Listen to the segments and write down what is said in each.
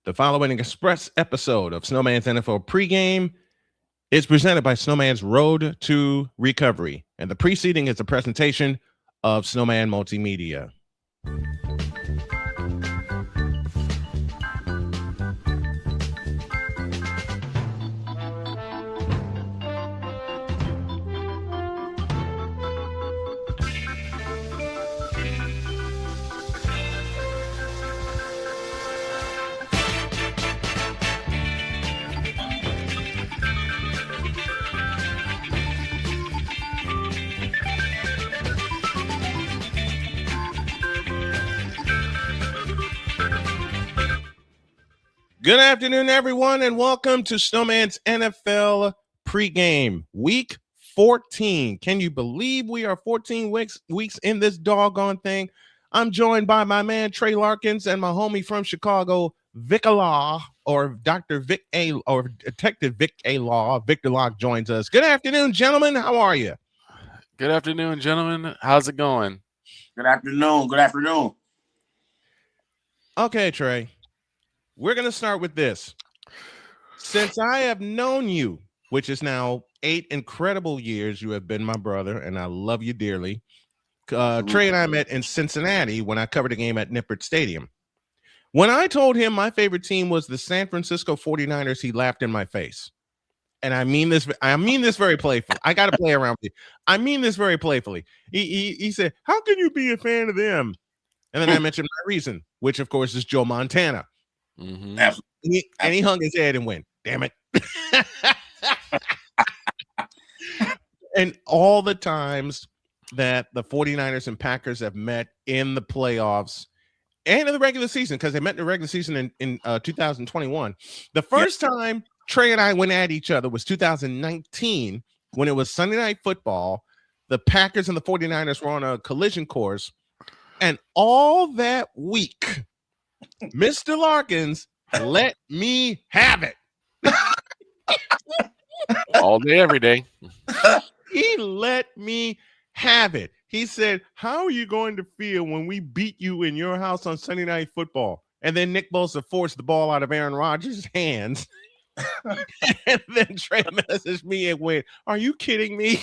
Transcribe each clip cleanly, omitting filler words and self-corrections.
The following express episode of Snowman's NFL Pregame is presented by Snowman's Road to Recovery, and the preceding is a presentation of Snowman Multimedia. Good afternoon, everyone, and welcome to Snowman's NFL Pregame, Week 14. Can you believe we are 14 weeks in this doggone thing? I'm joined by my man, Trey Larkins, and my homie from Chicago, Vic Law, or Dr. Vic A, or Detective Vic A. Law. Victor Locke joins us. Good afternoon, gentlemen. How are you? Good afternoon, gentlemen. How's it going? Good afternoon. Good afternoon. Okay, Trey. We're going to start with this. Since I have known you, which is now 8 incredible years, you have been my brother, and I love you dearly. Trey and I met in Cincinnati when I covered a game at Nippert Stadium. When I told him my favorite team was the San Francisco 49ers, he laughed in my face. And I mean this very playfully. I got to play around with you. I mean this very playfully. He said, "How can you be a fan of them?" And then I mentioned my reason, which, of course, is Joe Montana. Mm-hmm. And he hung his head and went, "Damn it." And all the times that the 49ers and Packers have met in the playoffs and in the regular season, because they met in the regular season in 2021. The first time Trey and I went at each other was 2019 when it was Sunday Night Football. The Packers and the 49ers were on a collision course. And all that week, Mr. Larkins let me have it. All day, every day. He let me have it. He said, "How are you going to feel when we beat you in your house on Sunday Night Football?" And then Nick Bosa forced the ball out of Aaron Rodgers' hands. And then Trey messaged me and went, "Are you kidding me?"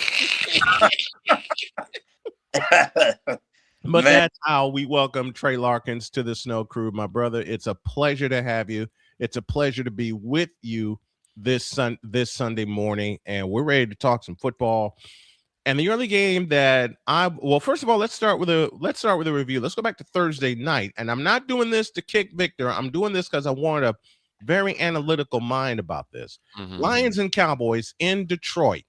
But that's how we welcome Trey Larkins to the Snow Crew, my brother. It's a pleasure to have you. It's a pleasure to be with you this Sunday morning, and we're ready to talk some football. And the early game that first of all, let's start with a review. Let's go back to Thursday night, and I'm not doing this to kick Victor. I'm doing this because I want a very analytical mind about this. Mm-hmm. Lions and Cowboys in Detroit.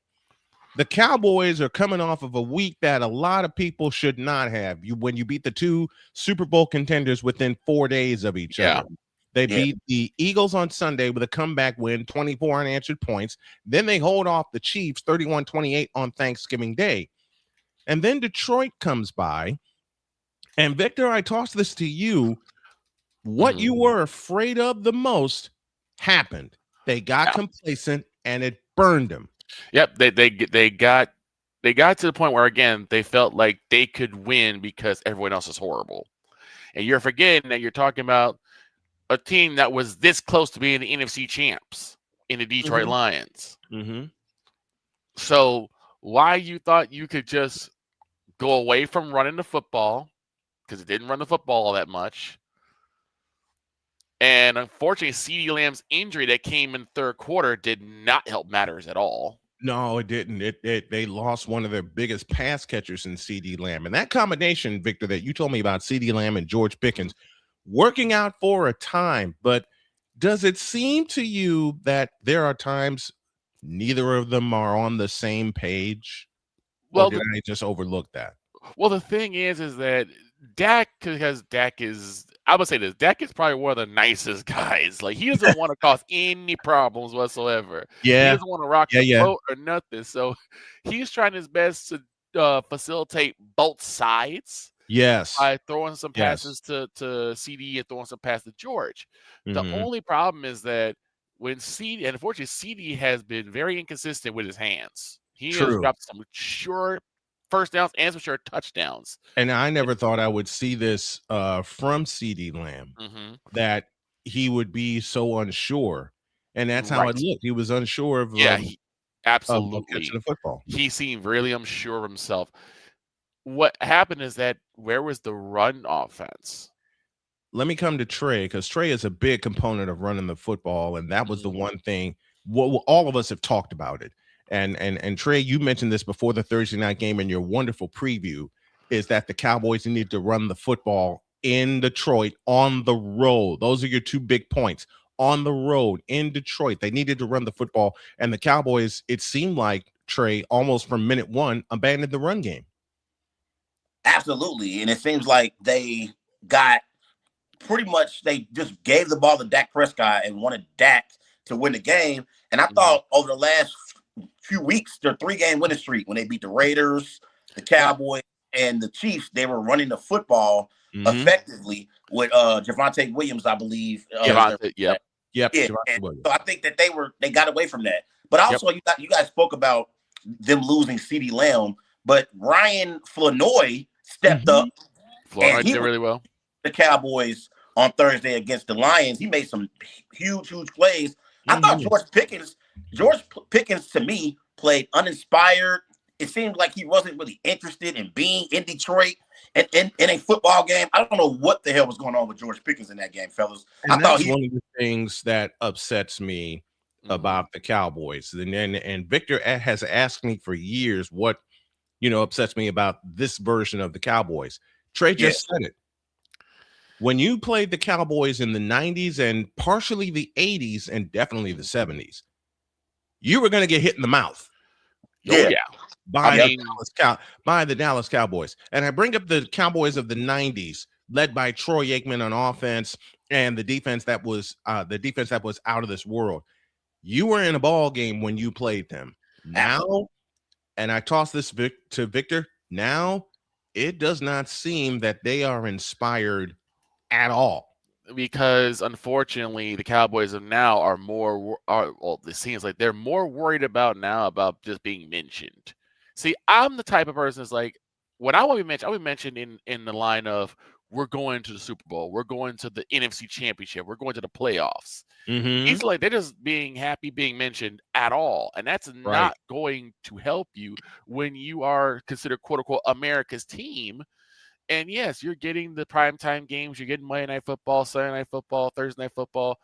The Cowboys are coming off of a week that a lot of people should not have. When you beat the two Super Bowl contenders within 4 days of each other. They beat the Eagles on Sunday with a comeback win, 24 unanswered points. Then they hold off the Chiefs 31-28 on Thanksgiving Day. And then Detroit comes by. And Victor, I toss this to you. What you were afraid of the most happened. They got complacent and it burned them. Yep, they got to the point where, again, they felt like they could win because everyone else is horrible. And you're forgetting that you're talking about a team that was this close to being the NFC champs in the Detroit Lions. Mm-hmm. So why you thought you could just go away from running the football, because it didn't run the football all that much. And unfortunately, CeeDee Lamb's injury that came in third quarter did not help matters at all. No, it didn't. They lost one of their biggest pass catchers in CeeDee Lamb. And that combination, Victor, that you told me about, CeeDee Lamb and George Pickens, working out for a time. But does it seem to you that there are times neither of them are on the same page? Well, or did I just overlook that? Well, the thing is that Dak, because Dak is, I would say this, Dak is probably one of the nicest guys. Like, he doesn't want to cause any problems whatsoever. Yeah. He doesn't want to rock the boat or nothing. So he's trying his best to facilitate both sides. Yes. By throwing some passes to CD and throwing some passes to George. The only problem is that when CD, and unfortunately, CD has been very inconsistent with his hands. He has dropped some short first downs and some short touchdowns. And I never thought I would see this from CeeDee Lamb, that he would be so unsure, and that's how it looked. He was unsure of absolutely catching the football. He seemed really unsure of himself. What happened is that where was the run offense? Let me come to Trey, because Trey is a big component of running the football, and that was the one thing. All of us have talked about it, and Trey, you mentioned this before the Thursday night game in your wonderful preview, is that the Cowboys need to run the football in Detroit on the road. Those are your two big points. On the road in Detroit, they needed to run the football, and the Cowboys, it seemed like, Trey, almost from minute one, abandoned the run game. Absolutely, and it seems like they got pretty much, they just gave the ball to Dak Prescott and wanted Dak to win the game. And I thought over the last few weeks, their 3-game winning streak, when they beat the Raiders, the Cowboys, and the Chiefs, they were running the football effectively with Javonte Williams, I believe. Yep. So I think that they got away from that. But also, you guys spoke about them losing CeeDee Lamb, but Ryan Flournoy stepped up. Flournoy did really well. The Cowboys on Thursday against the Lions, he made some huge plays. I thought George Pickens to me played uninspired. It seemed like he wasn't really interested in being in Detroit and in a football game. I don't know what the hell was going on with George Pickens in that game, fellas. And that's one of the things that upsets me about the Cowboys. And Victor has asked me for years what upsets me about this version of the Cowboys. Trey just said it. When you played the Cowboys in the 90s and partially the 80s and definitely the 70s, you were going to get hit in the mouth. By the Dallas Cowboys. And I bring up the Cowboys of the 90s, led by Troy Aikman on offense and the defense that was out of this world. You were in a ball game when you played them. Now, and I toss this to Victor, now it does not seem that they are inspired at all, because unfortunately the Cowboys of now it seems like they're more worried about just being mentioned. See, I'm the type of person that's like, when I want to be mentioned, I would be mentioned in the line of, we're going to the Super Bowl, we're going to the NFC Championship, we're going to the playoffs. It's like they're just being happy being mentioned at all, and that's not going to help you when you are considered quote unquote America's team. And yes, you're getting the primetime games, you're getting Monday Night Football, Sunday Night Football, Thursday Night Football,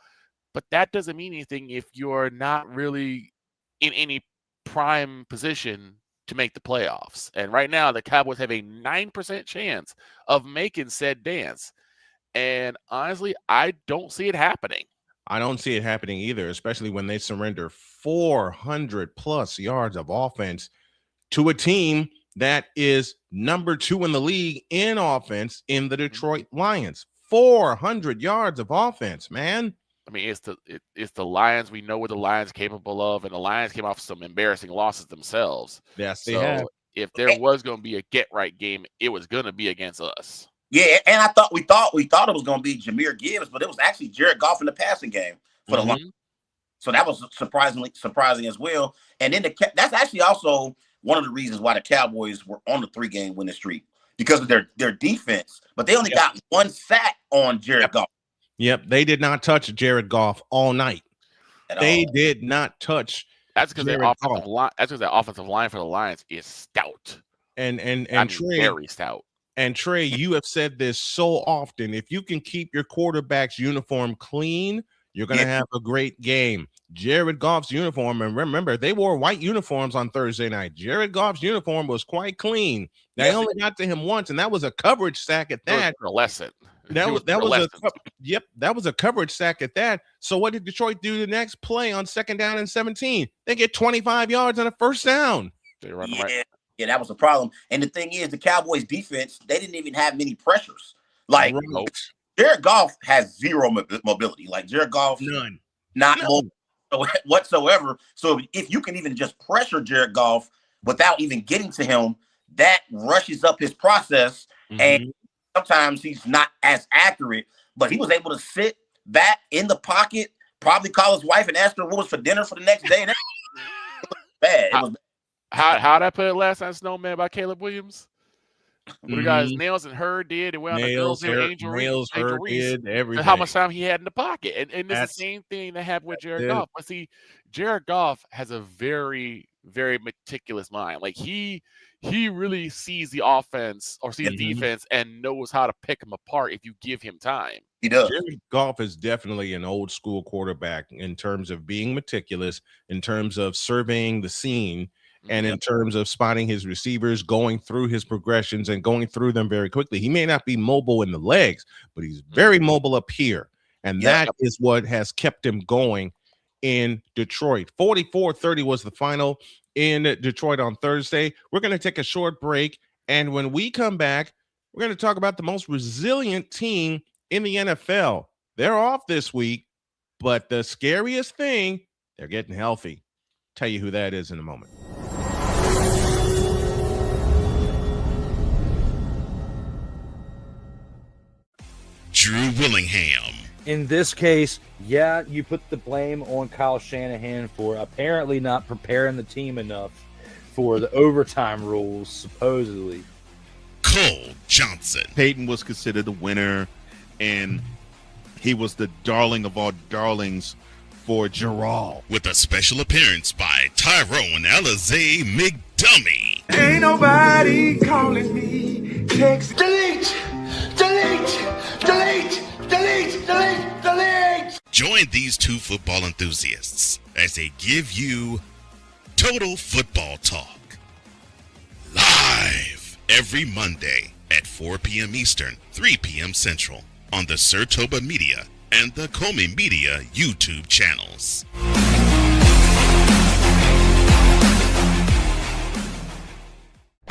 but that doesn't mean anything if you're not really in any prime position to make the playoffs. And right now, the Cowboys have a 9% chance of making said dance. And honestly, I don't see it happening. I don't see it happening either, especially when they surrender 400 plus yards of offense to a team that is number 2 in the league in offense in the Detroit Lions. 400 yards of offense, man. I mean, it's the Lions. We know what the Lions are capable of, and the Lions came off some embarrassing losses themselves. Yes, they have. If there was going to be a get-right game, it was going to be against us. Yeah, and we thought it was going to be Jahmyr Gibbs, but it was actually Jared Goff in the passing game for the Lions. So that was surprising as well. And then that's actually also one of the reasons why the Cowboys were on the 3-game winning streak, because of their defense. But they only got 1 sack on Jared Goff. Yep, they did not touch Jared Goff all night. They did not touch. That's because their offensive line. That's because their offensive line for the Lions is stout. And Trey, very stout. And Trey, you have said this so often. If you can keep your quarterback's uniform clean, you're going to have a great game. Jared Goff's uniform, and remember, they wore white uniforms on Thursday night. Jared Goff's uniform was quite clean. They only got to him once, and that was a coverage sack at that. For a lesson. That was a coverage sack at that. So what did Detroit do the next play on 2nd down and 17? They get 25 yards on a 1st down. They run right. Yeah, that was a problem. And the thing is, the Cowboys defense, they didn't even have many pressures. Like, Jared Goff has zero mobility. Like, Jared Goff, not mobile whatsoever. So if you can even just pressure Jared Goff without even getting to him, that rushes up his process. And sometimes he's not as accurate, but he was able to sit back in the pocket, probably call his wife and ask her what was for dinner for the next day. And it was bad. How'd I put it last time, Snowman, by Caleb Williams? What the guys Nails and Her did, and went on the girls did Angel Reese, did everything. And how much time he had in the pocket, and it's the same thing that happened with Jared Goff. But see, Jared Goff has a very, very meticulous mind. Like he really sees the offense or sees the defense and knows how to pick them apart if you give him time. He does. Jared Goff is definitely an old school quarterback in terms of being meticulous, in terms of surveying the scene, and in terms of spotting his receivers, going through his progressions and going through them very quickly. He may not be mobile in the legs, but he's very mobile up here. And that is what has kept him going in Detroit. 44-30 was the final in Detroit on Thursday. We're going to take a short break. And when we come back, we're going to talk about the most resilient team in the NFL. They're off this week, but the scariest thing, they're getting healthy. Tell you who that is in a moment. Drew Willingham. In this case, yeah, you put the blame on Kyle Shanahan for apparently not preparing the team enough for the overtime rules, supposedly. Cole Johnson. Peyton was considered a winner, and he was the darling of all darlings for Gerald. With a special appearance by Tyrone Alizé McDummy. Ain't nobody calling me. Text delete. Join these two football enthusiasts as they give you Total Football Talk. Live every Monday at 4 p.m. Eastern, 3 p.m. Central on the Sertoba Media and the Comey Media YouTube channels.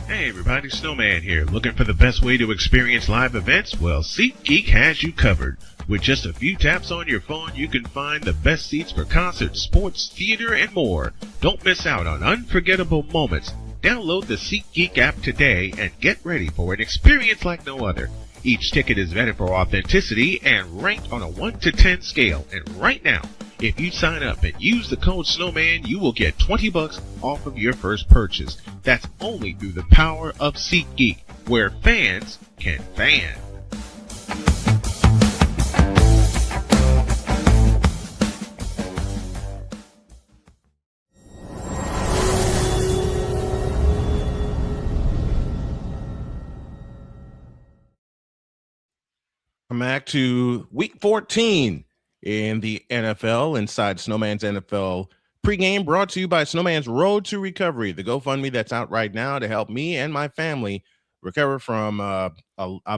Hey everybody, Snowman here. Looking for the best way to experience live events? Well, SeatGeek has you covered. With just a few taps on your phone, you can find the best seats for concerts, sports, theater, and more. Don't miss out on unforgettable moments. Download the SeatGeek app today and get ready for an experience like no other. Each ticket is vetted for authenticity and ranked on a 1 to 10 scale. And right now, if you sign up and use the code Snowman, you will get $20 off of your first purchase. That's only through the power of SeatGeek, where fans can fan. Come back to week 14 in the NFL inside Snowman's NFL pregame, brought to you by Snowman's Road to Recovery, the GoFundMe that's out right now to help me and my family recover from a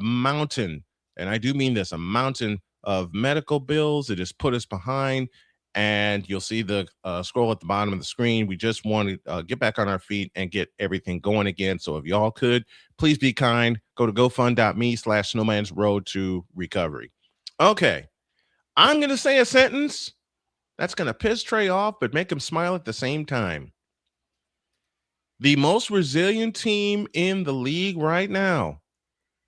mountain, and I do mean this, a mountain of medical bills that has put us behind. And you'll see the scroll at the bottom of the screen. We just want to get back on our feet and get everything going again. So if y'all could, please be kind. Go to gofund.me/Snowman's Road to Recovery. Okay. I'm going to say a sentence that's going to piss Trey off, but make him smile at the same time. The most resilient team in the league right now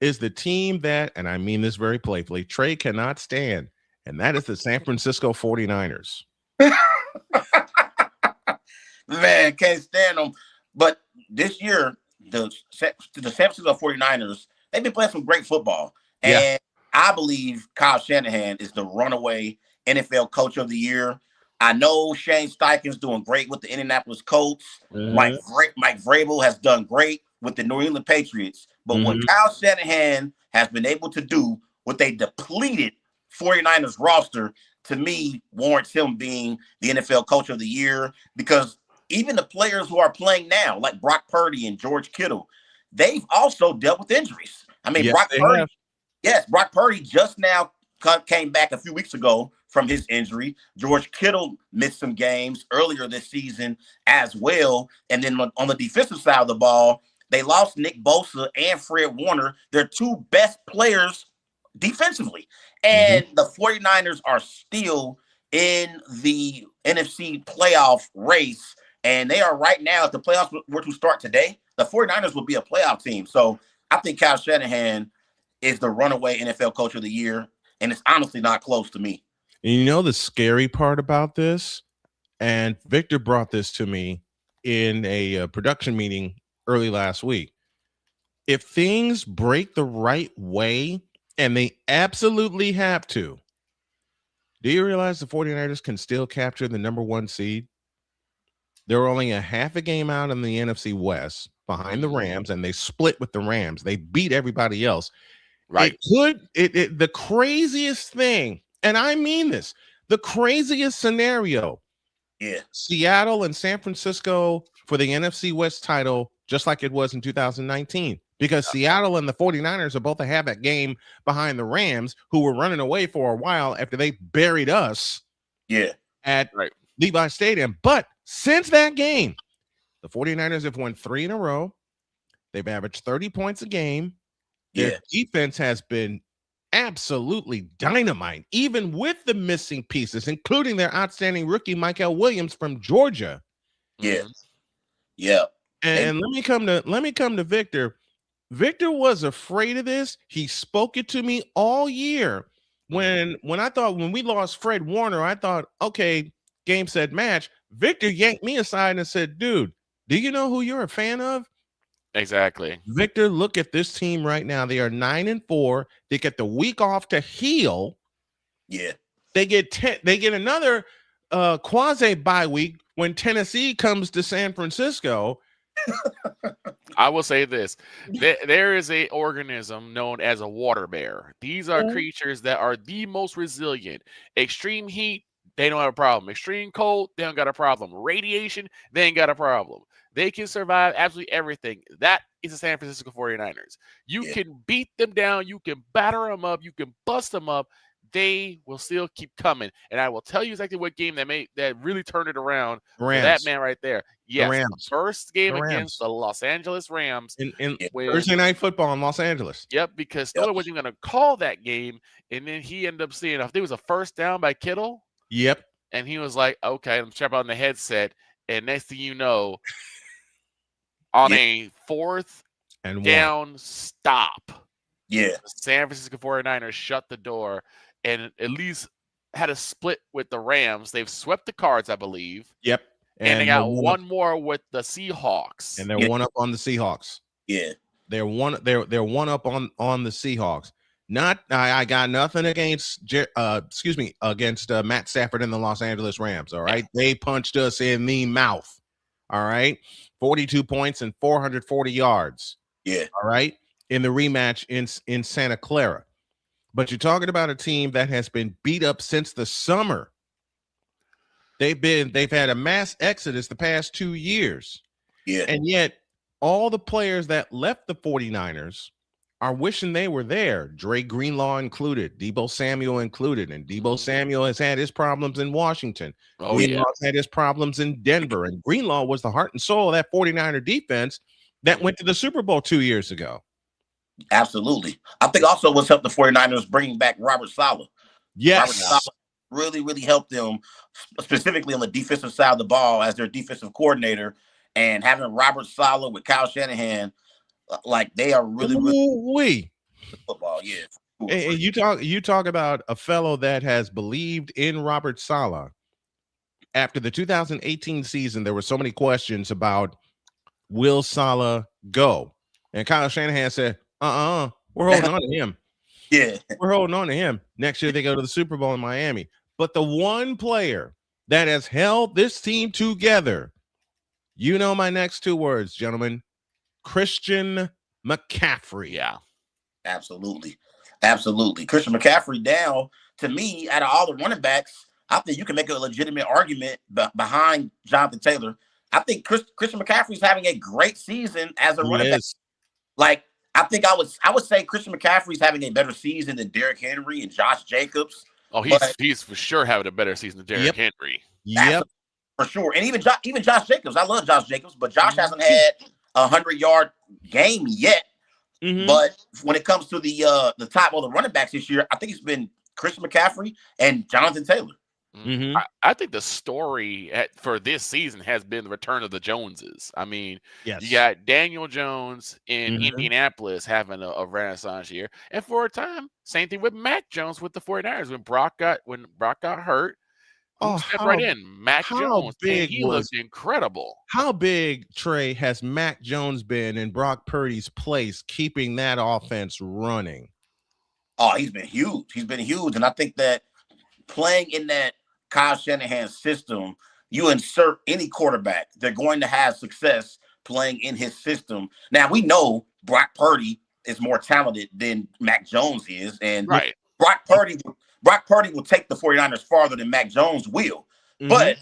is the team that, and I mean this very playfully, Trey cannot stand. And that is the San Francisco 49ers. Man, can't stand them. But this year, the San Francisco 49ers, they've been playing some great football. And I believe Kyle Shanahan is the runaway NFL Coach of the Year. I know Shane Steichen's doing great with the Indianapolis Colts. Mike Vrabel has done great with the New England Patriots. But what Kyle Shanahan has been able to do with a depleted 49ers roster, to me, warrants him being the NFL Coach of the Year, because even the players who are playing now, like Brock Purdy and George Kittle, they've also dealt with injuries. I mean, Brock Purdy just now came back a few weeks ago from his injury. George Kittle missed some games earlier this season as well. And then on the defensive side of the ball, they lost Nick Bosa and Fred Warner, their two best players defensively. And the 49ers are still in the NFC playoff race. And they are right now, if the playoffs were to start today, the 49ers would be a playoff team. So I think Kyle Shanahan is the runaway NFL Coach of the Year. And it's honestly not close to me. And you know the scary part about this? And Victor brought this to me in a production meeting early last week. if things break the right way, and they absolutely have to, do you realize the 49ers can still capture the number 1 seed? They're only a half a game out in the NFC West behind the Rams, and they split with the Rams. They beat everybody else. Right. The craziest thing, and I mean this, the craziest scenario. Yeah. Seattle and San Francisco for the NFC West title, just like it was in 2019. Because Seattle and the 49ers are both a half a game behind the Rams, who were running away for a while after they buried us at Levi Stadium. But since that game, the 49ers have won 3 in a row. They've averaged 30 points a game. Their defense has been absolutely dynamite, even with the missing pieces, including their outstanding rookie, Michael Williams from Georgia. Yeah. And let me come to Victor. Victor was afraid of this. He spoke it to me all year. When we lost Fred Warner, I thought, okay, game, set, match. Victor yanked me aside and said, dude, do you know who you're a fan of? Exactly. Victor, look at this team right now. They are 9-4. They get the week off to heal. Yeah. They get another quasi bye week when Tennessee comes to San Francisco. I will say this. There is a organism known as a water bear. These are creatures that are the most resilient. Extreme heat, they don't have a problem. Extreme cold, they don't got a problem. Radiation, they ain't got a problem. They can survive absolutely everything. That is the San Francisco 49ers. You can beat them down. You can batter them up. You can bust them up. They will still keep coming. And I will tell you exactly what game that really turned it around for that man right there. Yes, the first game against the Los Angeles Rams. In Thursday Night Football in Los Angeles. Yep, because Snowman wasn't going to call that game. And then he ended up seeing, I think it was a first down by Kittle. Yep. And he was like, okay, I'm strap on the headset. And next thing you know, on a 4th and down stop, the San Francisco 49ers shut the door and at least had a split with the Rams. They've swept the Cards, I believe. Yep. And they got one more with the Seahawks. And they're one up on the Seahawks. Yeah. They're one up on the Seahawks. I got nothing against Matt Stafford and the Los Angeles Rams. All right. They punched us in the mouth. All right. 42 points and 440 yards. Yeah. All right. In the rematch in Santa Clara. But you're talking about a team that has been beat up since the summer. They've had a mass exodus the past 2 years. Yeah. And yet all the players that left the 49ers are wishing they were there. Dre Greenlaw included, Deebo Samuel included, and Deebo Samuel has had his problems in Washington. Greenlaw's had his problems in Denver, and Greenlaw was the heart and soul of that 49er defense that went to the Super Bowl 2 years ago. Absolutely. I think also what's helped the 49ers bringing back Robert Saleh. Yes. Robert Saleh really, really helped them, specifically on the defensive side of the ball as their defensive coordinator, and having Robert Saleh with Kyle Shanahan, like they are really football. Yeah. And you talk about a fellow that has believed in Robert Saleh. After the 2018 season, there were so many questions about will Saleh go? And Kyle Shanahan said, we're holding on to him. Yeah. We're holding on to him. Next year they go to the Super Bowl in Miami. But the one player that has held this team together, you know my next 2 words, gentlemen, Christian McCaffrey. Yeah, absolutely. Christian McCaffrey down, to me, out of all the running backs, I think you can make a legitimate argument behind Jonathan Taylor. I think Christian McCaffrey's having a great season as a running back. Like, I think I would say Christian McCaffrey's having a better season than Derrick Henry and Josh Jacobs. Oh, he's for sure having a better season than Derrick Henry. Yep. For sure. And even Josh Jacobs. I love Josh Jacobs, but Josh hasn't had a 100-yard game yet. Mm-hmm. But when it comes to the top of the running backs this year, I think it's been Christian McCaffrey and Jonathan Taylor. Mm-hmm. I think the story for this season has been the return of the Joneses. I mean, you got Daniel Jones in Indianapolis having a renaissance year. And for a time, same thing with Mac Jones with the 49ers. When Brock got hurt, Who stepped right in? Mac Jones. And he looked incredible. How big, Trey, has Mac Jones been in Brock Purdy's place, keeping that offense running? Oh, he's been huge. He's been huge. And I think that playing in that Kyle Shanahan system, you insert any quarterback, they're going to have success playing in his system. Now, we know Brock Purdy is more talented than Mac Jones is. And Brock Purdy will take the 49ers farther than Mac Jones will. Mm-hmm. But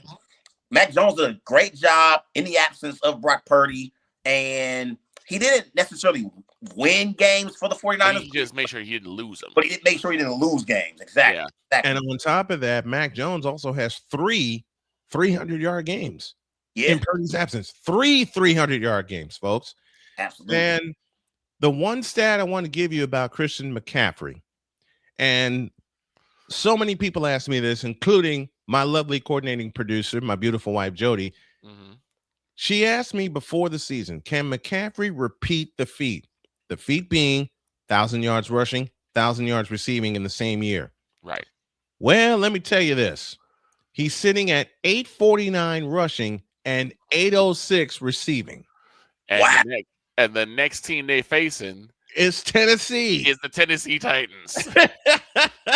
Mac Jones did a great job in the absence of Brock Purdy. And he didn't necessarily win games for the 49ers. He just made sure he didn't lose them. But he didn't make sure he didn't lose games. Exactly. Yeah. And on top of that, Mac Jones also has 3 300-yard games in Purdy's absence. 3 300-yard games, folks. Absolutely. And the one stat I want to give you about Christian McCaffrey, and so many people ask me this, including my lovely coordinating producer, my beautiful wife, Jody. Mm-hmm. She asked me before the season, can McCaffrey repeat the feat? The feat being 1,000 yards rushing, 1,000 yards receiving in the same year. Right. Well, let me tell you this. He's sitting at 849 rushing and 806 receiving. And, wow. The next team they facing is Tennessee. Is the Tennessee Titans.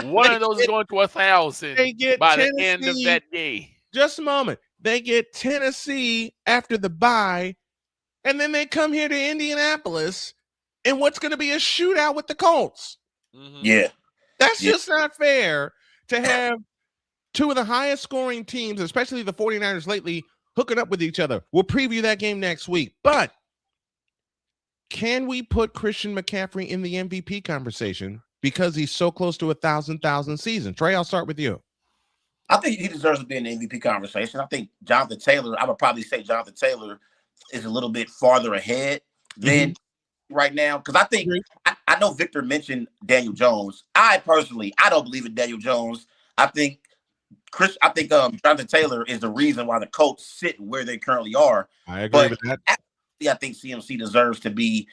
One of those is going to 1,000 by the end of that day. Just a moment. They get Tennessee after the bye, and then they come here to Indianapolis in what's going to be a shootout with the Colts. Mm-hmm. Yeah. That's just not fair to have two of the highest scoring teams, especially the 49ers lately, hooking up with each other. We'll preview that game next week. But can we put Christian McCaffrey in the MVP conversation because he's so close to 1,000 season? Trey, I'll start with you. I think he deserves to be in the MVP conversation. I think Jonathan Taylor, I would probably say Jonathan Taylor is a little bit farther ahead than right now. Because I think, I know Victor mentioned Daniel Jones. I don't believe in Daniel Jones. I think Jonathan Taylor is the reason why the Colts sit where they currently are. I agree with that. I think CMC deserves to be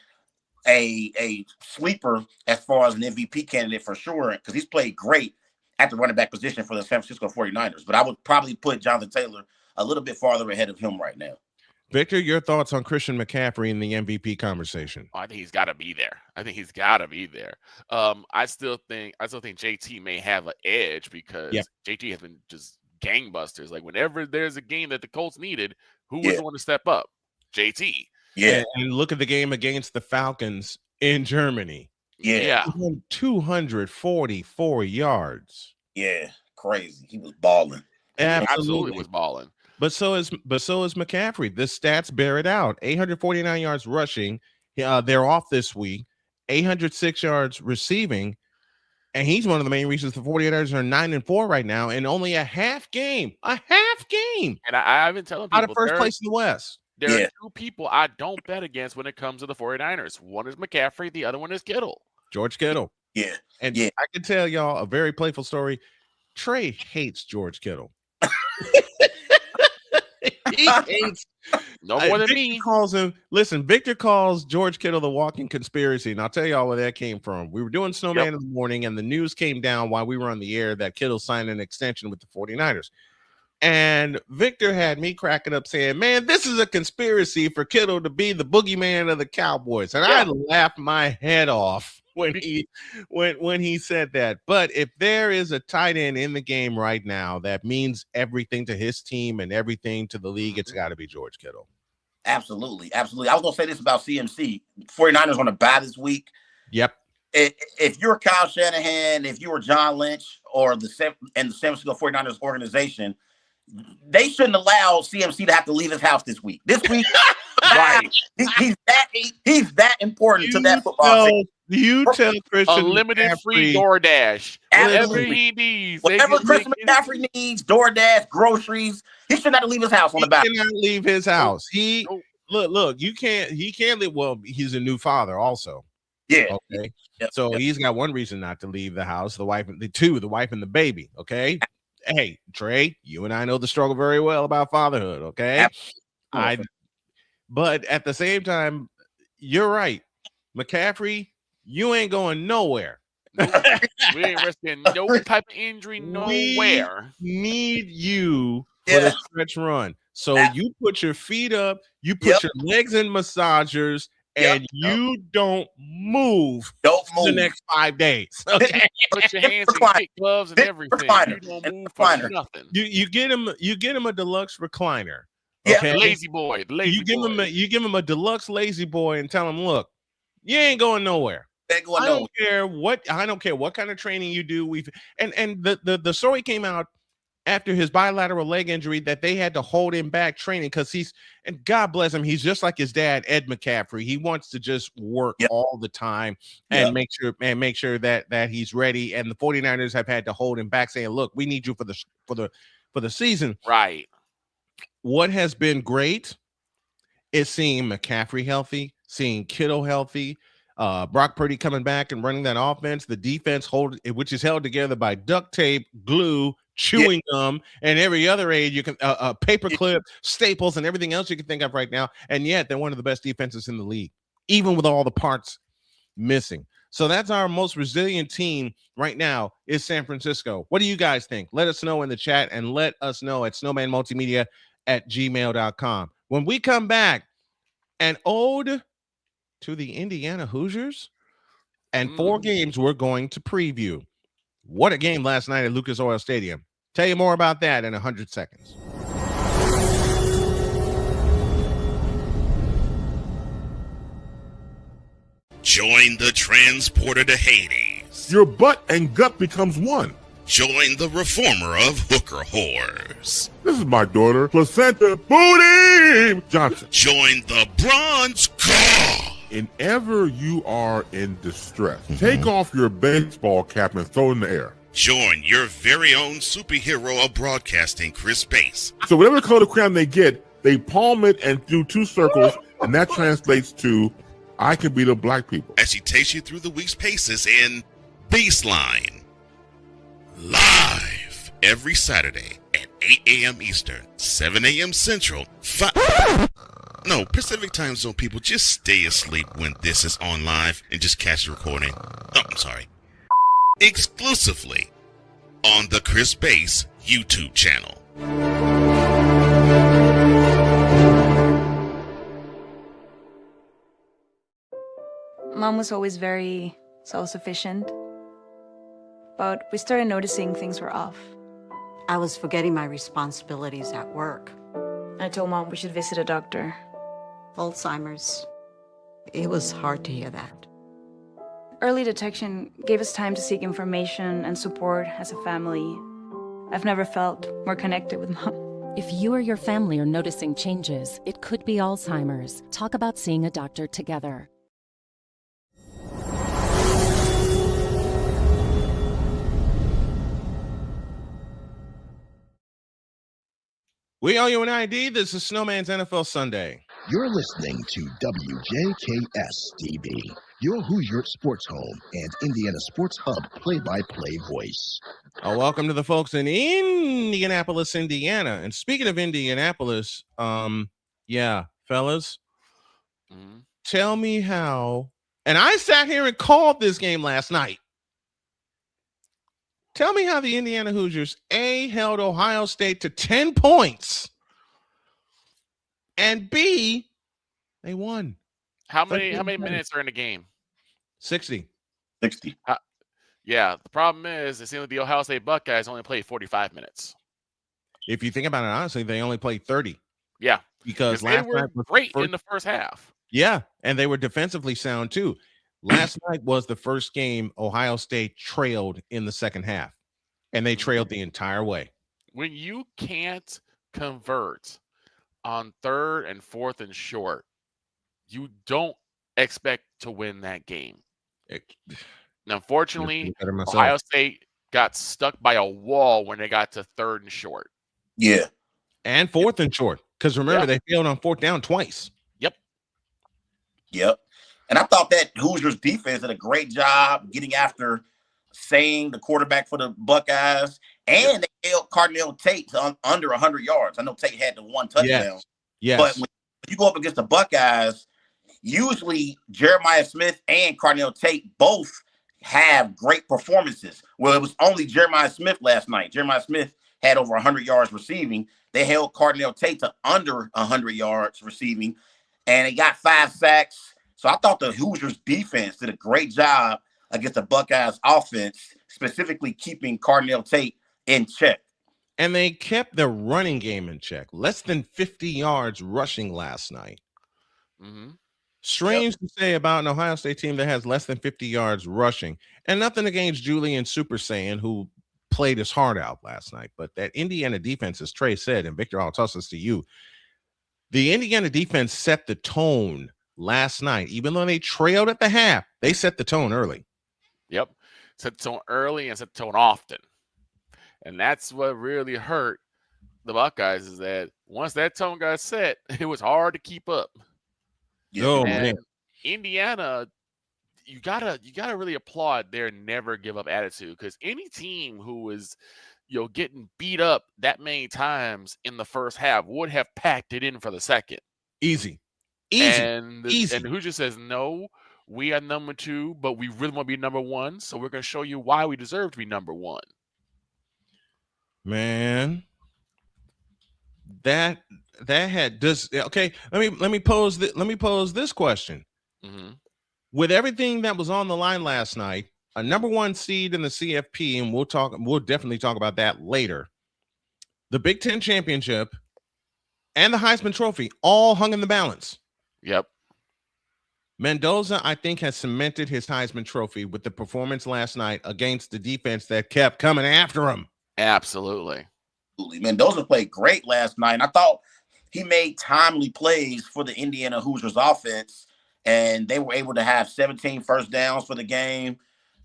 a sleeper as far as an MVP candidate for sure, because he's played great at the running back position for the San Francisco 49ers. But I would probably put Jonathan Taylor a little bit farther ahead of him right now. Victor, your thoughts on Christian McCaffrey in the MVP conversation? I think he's got to be there. I still think JT may have an edge because JT has been just gangbusters. Like whenever there's a game that the Colts needed, who was the one to step up? JT. Yeah. And look at the game against the Falcons in Germany. Yeah. 244 yards. Yeah. Crazy. He was balling. Absolutely was balling. But so is McCaffrey. The stats bear it out. 849 yards rushing. They're off this week. 806 yards receiving. And he's one of the main reasons the 49ers are 9-4 right now, and only a half game. And I've been telling people out of first place in the West. There are two people I don't bet against when it comes to the 49ers. One is McCaffrey. The other one is Kittle. George Kittle. Yeah. And I can tell y'all a very playful story. Trey hates George Kittle. He hates no more than me. Victor calls George Kittle the walking conspiracy, and I'll tell y'all where that came from. We were doing Snowman in the morning, and the news came down while we were on the air that Kittle signed an extension with the 49ers. And Victor had me cracking up saying, man, this is a conspiracy for Kittle to be the boogeyman of the Cowboys. And I laughed my head off when he said that. But if there is a tight end in the game right now that means everything to his team and everything to the league, it's got to be George Kittle. Absolutely. I was going to say this about CMC. 49ers on a bye this week. Yep. If you're Kyle Shanahan, if you were John Lynch or the San Francisco 49ers organization, they shouldn't allow CMC to have to leave his house this week. This week, right? He's that important to that football team. You tell Christian unlimited free DoorDash. Whatever he needs. Whatever Christian McCaffrey needs, DoorDash, groceries. He should not have to leave his house on the back. He cannot leave his house. He look. He can't live. Well, he's a new father also. Yeah. Okay. So he's got one reason not to leave the house. The wife and the baby. Okay. Hey, Trey, you and I know the struggle very well about fatherhood, okay? But at the same time, you're right. McCaffrey, you ain't going nowhere. We ain't risking no type of injury nowhere. We need you for the stretch run. So you put your feet up, you put your legs in massagers, and you don't move. The next 5 days. Okay. Put your hands in kick gloves and everything. You don't move for nothing. You get him a deluxe recliner. Okay. Lazy boy. You give him a deluxe lazy boy and tell him, look, you ain't going nowhere. I don't care what kind of training you do. And the story came out after his bilateral leg injury that they had to hold him back training because and God bless him, he's just like his dad, Ed McCaffrey. He wants to just work all the time and make sure that he's ready. And the 49ers have had to hold him back, saying, look, we need you for the season. Right. What has been great is seeing McCaffrey healthy, seeing Kittle healthy, Brock Purdy coming back and running that offense, the defense which is held together by duct tape, glue, chewing gum, and every other aid you can, paperclip, staples, and everything else you can think of right now. And yet they're one of the best defenses in the league, even with all the parts missing. So that's our most resilient team right now is San Francisco. What do you guys think? Let us know in the chat and let us know at snowmanmultimedia@gmail.com. When we come back, an ode to the Indiana Hoosiers and 4 games we're going to preview. What a game last night at Lucas Oil Stadium. Tell you more about that in 100 seconds. Join the transporter to Hades. Your butt and gut becomes one. Join the reformer of hooker whores. This is my daughter, Placenta Booty Johnson. Join the bronze car. Whenever you are in distress, take off your baseball cap and throw it in the air. Join your very own superhero of broadcasting, Chris Bass. So whatever color crayon they get, they palm it and do 2 circles, and that translates to, I can be the black people. As she takes you through the week's paces in Baseline. Live every Saturday at 8 a.m. Eastern, 7 a.m. Central, Pacific time zone people, just stay asleep when this is on live and just catch the recording. Oh, I'm sorry. Exclusively on the Chris Bass YouTube channel. Mom was always very self-sufficient, but we started noticing things were off. I was forgetting my responsibilities at work. I told Mom we should visit a doctor. Alzheimer's. It was hard to hear that. Early detection gave us time to seek information and support as a family. I've never felt more connected with Mom. If you or your family are noticing changes, it could be Alzheimer's. Talk about seeing a doctor together. We owe you an ID. This is Snowman's NFL Sunday. You're listening to WJKS-TV, your Hoosier sports home and Indiana Sports Hub play-by-play voice. Welcome to the folks in Indianapolis, Indiana. And speaking of Indianapolis, fellas, tell me how. And I sat here and called this game last night. Tell me how the Indiana Hoosiers, A, held Ohio State to 10 points, and B, they won. How many minutes are in the game? 60. The problem is, it seems like the Ohio State Buckeyes only played 45 minutes. If you think about it honestly, they only played 30. Yeah. Because they were great in the first half. Yeah, and they were defensively sound too. Last night was the first game Ohio State trailed in the second half, and they trailed the entire way. When you can't convert on 3rd and 4th and short, you don't expect to win that game. Unfortunately, Ohio State got stuck by a wall when they got to 3rd and short. Yeah. And 4th and short, because remember, they failed on 4th down twice. Yep. And I thought that Hoosiers defense did a great job getting after Sane, the quarterback for the Buckeyes, and they held Cardinal Tate to under 100 yards. I know Tate had the 1 touchdown. Yes. But when you go up against the Buckeyes, usually Jeremiah Smith and Cardinal Tate both have great performances. Well, it was only Jeremiah Smith last night. Jeremiah Smith had over 100 yards receiving. They held Cardinal Tate to under 100 yards receiving, and they got 5 sacks. So I thought the Hoosiers defense did a great job against the Buckeyes offense, specifically keeping Cardinal Tate in check. And they kept their running game in check. Less than 50 yards rushing last night. Mm-hmm. Strange to say about an Ohio State team that has less than 50 yards rushing. And nothing against Julian Super Saiyan, who played his heart out last night. But that Indiana defense, as Trey said, and Victor, I'll toss this to you, the Indiana defense set the tone last night. Even though they trailed at the half, they set the tone early. Yep. Set the tone early and set the tone often. And that's what really hurt the Buckeyes, is that once that tone got set, it was hard to keep up. Oh, man. Indiana, you gotta really applaud their never give up attitude, because any team who is getting beat up that many times in the first half would have packed it in for the second. Easy. And who just says, no, we are number 2, but we really want to be number 1, so we're going to show you why we deserve to be number 1. Man, that had this. Okay, let me pose this question. Mm-hmm. With everything that was on the line last night, a number 1 seed in the CFP, and we'll definitely talk about that later. The Big Ten championship and the Heisman Trophy all hung in the balance. Yep. Mendoza, I think, has cemented his Heisman Trophy with the performance last night against the defense that kept coming after him. Absolutely. Mendoza played great last night. And I thought he made timely plays for the Indiana Hoosiers offense, and they were able to have 17 first downs for the game.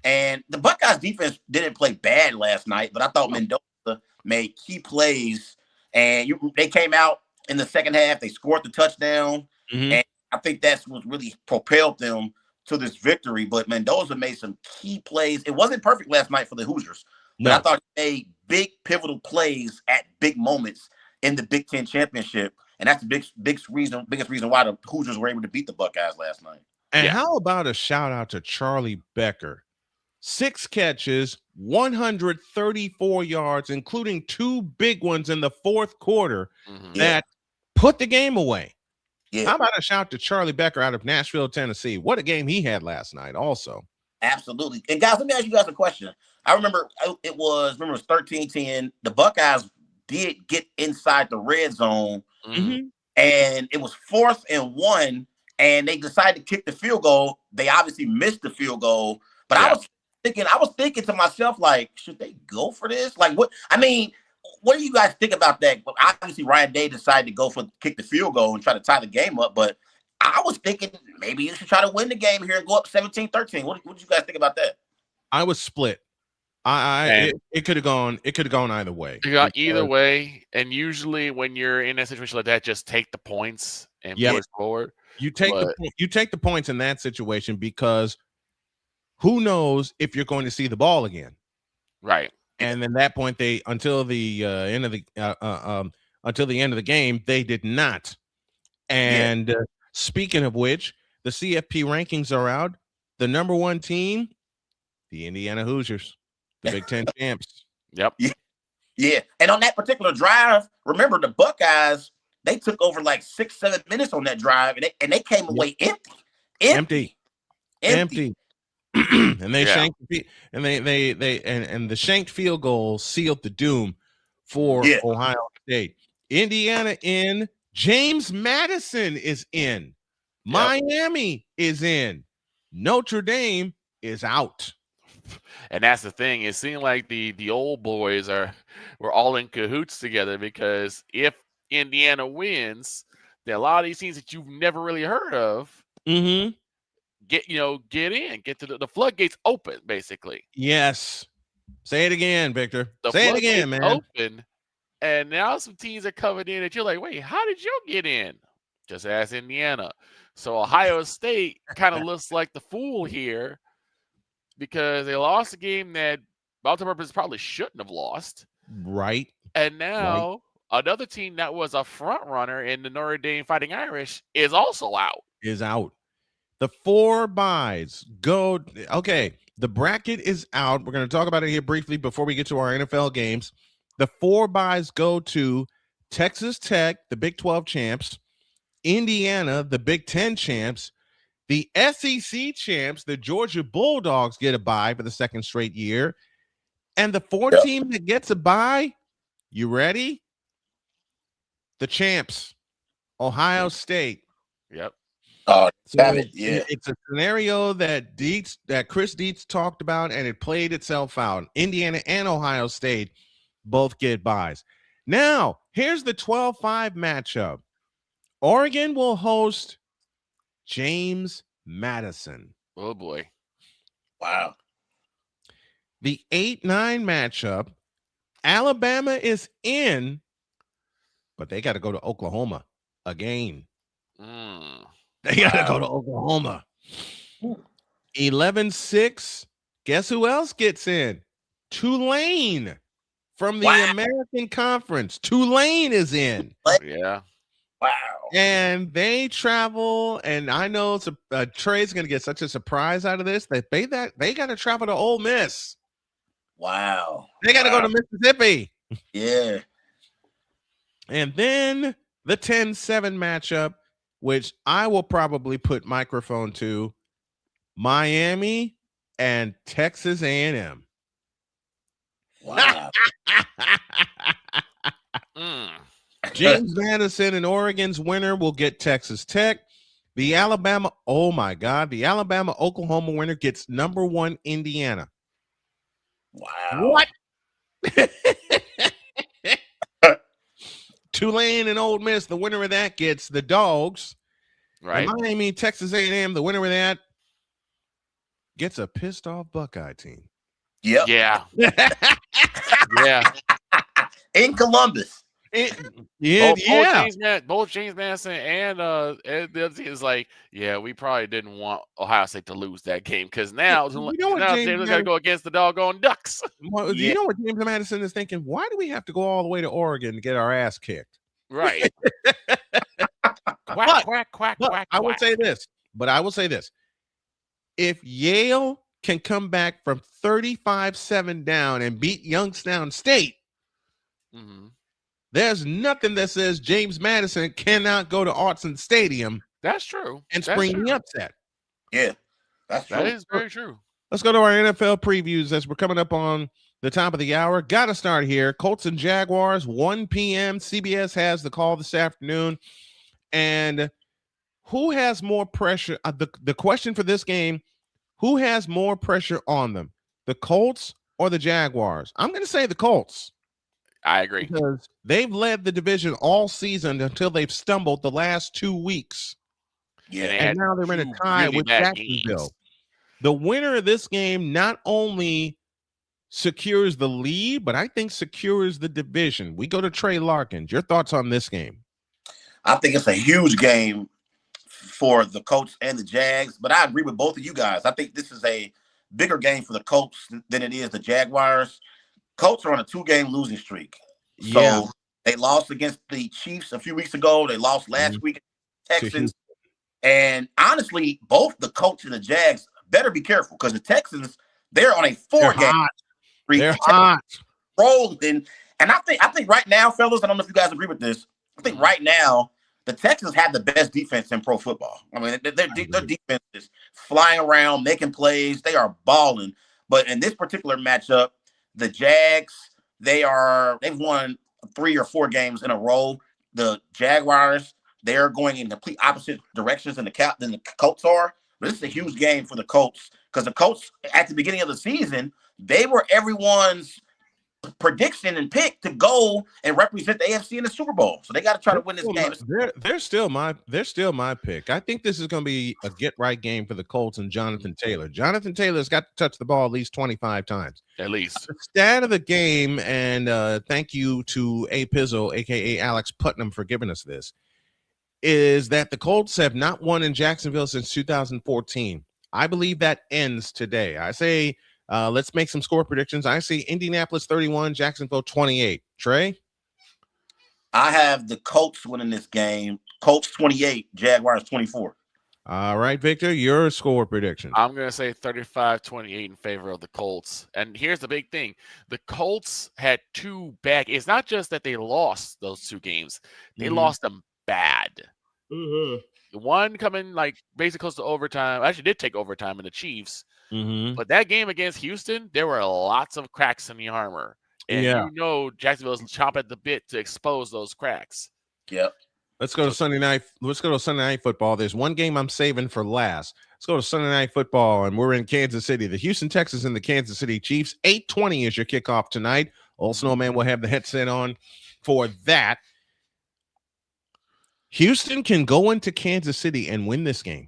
And the Buckeyes defense didn't play bad last night, but I thought Mendoza made key plays, and they came out in the second half. They scored the touchdown, and I think that's what really propelled them to this victory. But Mendoza made some key plays. It wasn't perfect last night for the Hoosiers, but I thought he made big pivotal plays at big moments in the Big Ten championship. And that's the biggest reason why the Hoosiers were able to beat the Buckeyes last night. And how about a shout out to Charlie Becker? 6 catches, 134 yards, including 2 big ones in the fourth quarter that put the game away. Yeah. How about a shout to Charlie Becker out of Nashville, Tennessee? What a game he had last night also. Absolutely. And guys, let me ask you guys a question. I remember it was 13-10. The Buckeyes did get inside the red zone, and it was 4th and 1, and they decided to kick the field goal. They obviously missed the field goal, but I was thinking to myself, like, should they go for this? Like, what do you guys think about that? Well, obviously, Ryan Day decided to go for kick the field goal and try to tie the game up, but I was thinking maybe you should try to win the game here and go up 17-13. What did you guys think about that? I was split. It could have gone either way. You got either way, and usually when you're in a situation like that, just take the points and push forward. You take the points in that situation, because who knows if you're going to see the ball again, right? And then that point, until the end of the game, they did not. And speaking of which, the CFP rankings are out. The number 1 team, the Indiana Hoosiers, the Big Ten champs. Yep. Yeah. And on that particular drive, remember the Buckeyes, they took over like 6-7 minutes on that drive, and they came away empty. And they shanked and the shanked field goal sealed the doom for Ohio State. Indiana in. James Madison is in. Miami is in. Notre Dame is out. And that's the thing. It seemed like the old boys were all in cahoots together, because if Indiana wins, there are a lot of these teams that you've never really heard of. Get in, get to the floodgates open, basically. Yes. Say it again, Victor. Say it again, man. Open, and now some teams are coming in that you're like, wait, how did you get in? Just ask Indiana. So Ohio State kind of looks like the fool here, because they lost a game that Baltimore probably shouldn't have lost. Right. And now another team that was a front runner in the Notre Dame Fighting Irish is also out. Is out. The 4 buys go. Okay, the bracket is out. We're going to talk about it here briefly before we get to our NFL games. The 4 buys go to Texas Tech, the Big 12 champs, Indiana, the Big 10 champs, the SEC champs, the Georgia Bulldogs get a bye for the second straight year, and the 4 team that gets a bye, you ready? The champs, Ohio State. Yep. Oh, so yeah. It's a scenario that Chris Dietz talked about, and it played itself out. Indiana and Ohio State both get buys. Now, here's the 12-5 matchup. Oregon will host James Madison. Oh, boy. Wow. The 8-9 matchup, Alabama is in, but they got to go to Oklahoma again. They got to go to Oklahoma. 11-6. Guess who else gets in? Tulane from the American Conference. Tulane is in. Yeah. Wow. And they travel, and I know Trey's going to get such a surprise out of this that they got to travel to Ole Miss. Wow. They got to go to Mississippi. Yeah. And then the 10-7 matchup, which I will probably put microphone to, Miami and Texas A&M. Wow. James Madison and Oregon's winner will get Texas Tech. The Alabama, oh my God, the Alabama-Oklahoma winner gets number 1 Indiana. Wow. What? Tulane and Ole Miss, the winner of that gets the Dogs. Right. And Miami, Texas A&M, the winner of that gets a pissed off Buckeye team. Yep. Yeah. Yeah. In Columbus. Both James Madison and the other team is like, yeah, we probably didn't want Ohio State to lose that game because now James got to go against the doggone Ducks. Well, you know what James Madison is thinking? Why do we have to go all the way to Oregon to get our ass kicked? Right. Quack. I will say this. If Yale can come back from 35-7 down and beat Youngstown State, there's nothing that says James Madison cannot go to Autzen Stadium. That's true. And spring the upset. Yeah, that's true. That is very true. Let's go to our NFL previews as we're coming up on the top of the hour. Got to start here. Colts and Jaguars, 1 p.m. CBS has the call this afternoon. And who has more pressure? The question for this game, who has more pressure on them? The Colts or the Jaguars? I'm going to say the Colts. I agree. Because they've led the division all season until they've stumbled the last 2 weeks. Yeah. And now they're in a tie with Jacksonville. Games. The winner of this game not only secures the lead, but I think secures the division. We go to Trey Larkins. Your thoughts on this game? I think it's a huge game for the Colts and the Jags, but I agree with both of you guys. I think this is a bigger game for the Colts than it is the Jaguars. Colts are on a 2-game losing streak. So they lost against the Chiefs a few weeks ago. They lost last week against the Texans. And honestly, both the Colts and the Jags better be careful because the Texans, they're on a 4-game streak. They're hot. Rolling. And I think right now, fellas, I don't know if you guys agree with this. I think right now, the Texans have the best defense in pro football. I mean, their defense is flying around, making plays. They are balling. But in this particular matchup, the Jags, they've won 3 or 4 games in a row. The Jaguars, they're going in complete opposite directions than the Colts are. But this is a huge game for the Colts because the Colts, at the beginning of the season, they were everyone's prediction and pick to go and represent the AFC in the Super Bowl. So they got to try to win this game. They're still my pick. I think this is going to be a get-right game for the Colts and Jonathan Taylor. Jonathan Taylor's got to touch the ball at least 25 times. At least. The stat of the game, and thank you to A. Pizzo, a.k.a. Alex Putnam, for giving us this, is that the Colts have not won in Jacksonville since 2014. I believe that ends today. I say let's make some score predictions. I see Indianapolis 31, Jacksonville 28. Trey? I have the Colts winning this game. Colts 28, Jaguars 24. All right, Victor, your score prediction. I'm going to say 35-28 in favor of the Colts. And here's the big thing. The Colts had two bad. It's not just that they lost those two games. They lost them bad. The one coming like basically close to overtime. Actually did take overtime in the Chiefs. But that game against Houston, there were lots of cracks in the armor. And you know Jacksonville's chomping at the bit to expose those cracks. Yep. Let's go to Sunday night. Let's go to Sunday Night Football. There's one game I'm saving for last. Let's go to Sunday Night Football, and we're in Kansas City. The Houston Texans and the Kansas City Chiefs. 8:20 is your kickoff tonight. Old Snowman will have the headset on for that. Houston can go into Kansas City and win this game.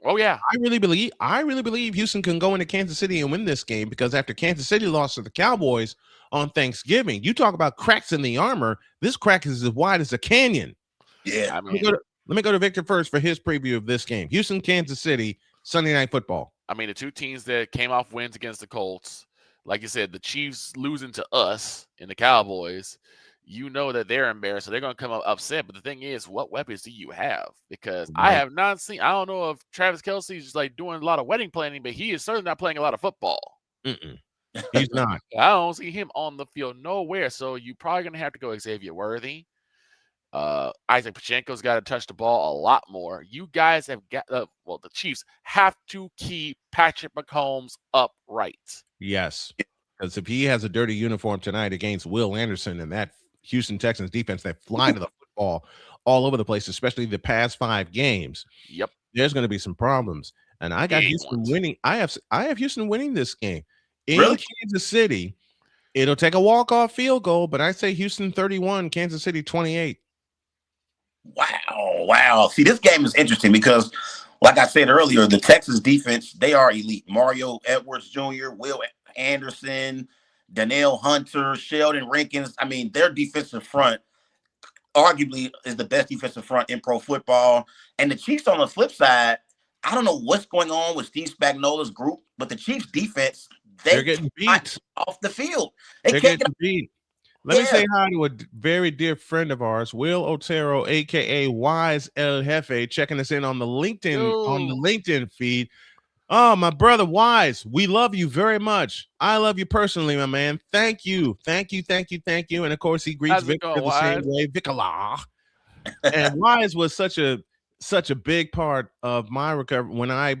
Oh yeah, I really believe Houston can go into Kansas City and win this game because after Kansas City lost to the Cowboys on Thanksgiving, you talk about cracks in the armor. This crack is as wide as a canyon. Yeah, I mean, let me go to Victor first for his preview of this game. Houston, Kansas City, Sunday Night Football. I mean, the two teams that came off wins against the Colts, like you said, the Chiefs losing to us and the Cowboys, you know that they're embarrassed, so they're going to come up upset. But the thing is, what weapons do you have? Because I have not seen, I don't know if Travis Kelce's just like doing a lot of wedding planning, but he is certainly not playing a lot of football. He's not. I don't see him on the field nowhere, so you're probably going to have to go Xavier Worthy. Isaac Pacheco's got to touch the ball a lot more. You guys have got, the Chiefs have to keep Patrick Mahomes upright. Yes, because if he has a dirty uniform tonight against Will Anderson and that Houston Texans defense that fly to the football all over the place, especially the past 5 games. Yep, there's going to be some problems. And I got Houston winning. I have Houston winning this game in Kansas City. It'll take a walk-off field goal, but I say Houston 31, Kansas City 28. Wow. See, this game is interesting because, like I said earlier, the Texas defense, they are elite. Mario Edwards Jr., Will Anderson, Danielle Hunter, Sheldon Rankins. I mean, their defensive front arguably is the best defensive front in pro football. And the Chiefs on the flip side, I don't know what's going on with Steve Spagnuolo's group, but the Chiefs defense, they're getting beat off the field. They can't get beat. Let me say hi to a very dear friend of ours, Will Otero, aka Wise El Jefe, checking us in on the LinkedIn feed. Oh, my brother Wise, we love you very much. I love you personally, my man. Thank you. And of course, he greets Victor the same way, Vicala. And Wise was such a big part of my recovery. When I